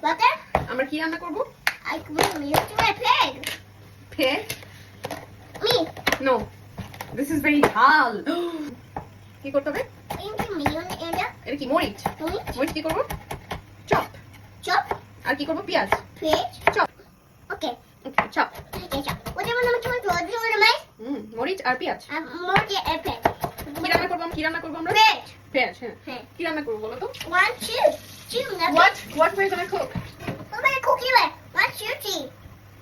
butter. আমরা কি রান্না করব? I will use to my pig. Pig? Me. No. This is very ঝাল। কি করতে হবে? Into me and এটা কি মরিচ? meat. মরিচ কি করব? চপ। Chop. আর কি করব? পেঁয়াজ। Pig. Chop. Okay. Okay, chop. Okay, chop. Whatever number 2 do you want to make? মরিচ আর পেঁয়াজ। More get a pig. কি রান্না করব আমরা? Pig. পেঁয়াজ, হ্যাঁ। Pig. কি রান্না করব বলো তো? 1, 2. 2. What we're gonna cook? I'm going to cook you it. 1, 2, 3.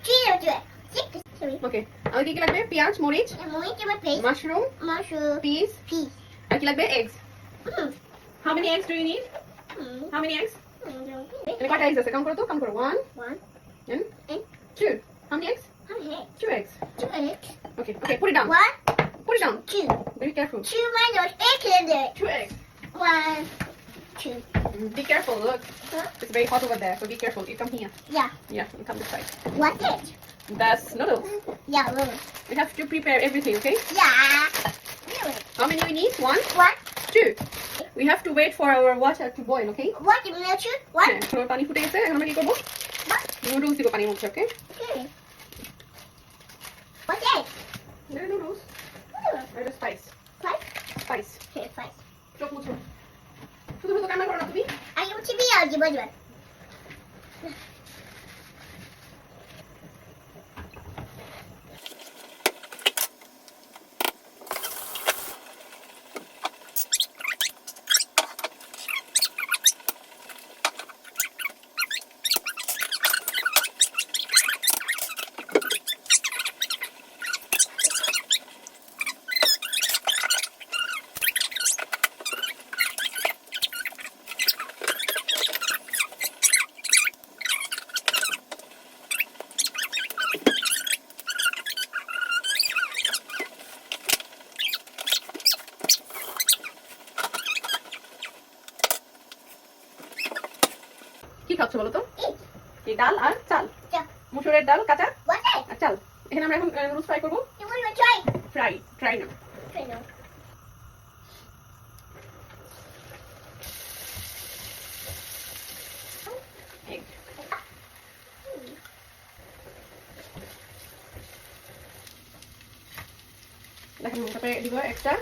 3 do it. 6. 3. ওকে। আমাদের কি কি লাগবে? পেঁয়াজ, মরিচ, I'm going to my pig. Mushroom, Mushroom. Piece, Peas. আর কি লাগবে? eggs. Mm. How many eggs do you need? Mm. How many eggs? Mm. এখানে কয়টা eggs আছে? কাউন্ট করো তো, কাউন্ট করো। 1 1. and And 2. How many eggs? how many? 2 eggs. 2 eggs. Okay, put it down. 1, Put it down. 2. Very careful. 2 minus 8 in there. 2 eggs. 1, 2. Be careful, look. Huh? It's very hot over there, so be careful. You come here. Yeah. Yeah, you come this side. What is? That's noodles. Yeah. We have to prepare everything, okay? Yeah. Really? How many we need? 1, What? 2. We have to wait for our water to boil, okay? What do you choose? What? হ্যাঁ, তোমার পানি ফুটে গেছে, এখন আমরা কি করবো? Noodles দিব পানির মধ্যে, okay? Okay. What is? They're noodles. They're just spice. Five? Spice. Okay, five. চোখ মুছো। শুধু শুধু কান্না করো না তুমি? I want to be out, but what? কি খাচ্ছ বলো তো? Eat. এই ডাল আর চাল। Yeah. মুসুরের ডাল কাঁচা What is? আর চাল। এখানে আমরা এখন নুডলস ফ্রাই করবো। You want to try? Fry না। Try now. Egg. দেখেন তারপরে দিব এক্সট্রা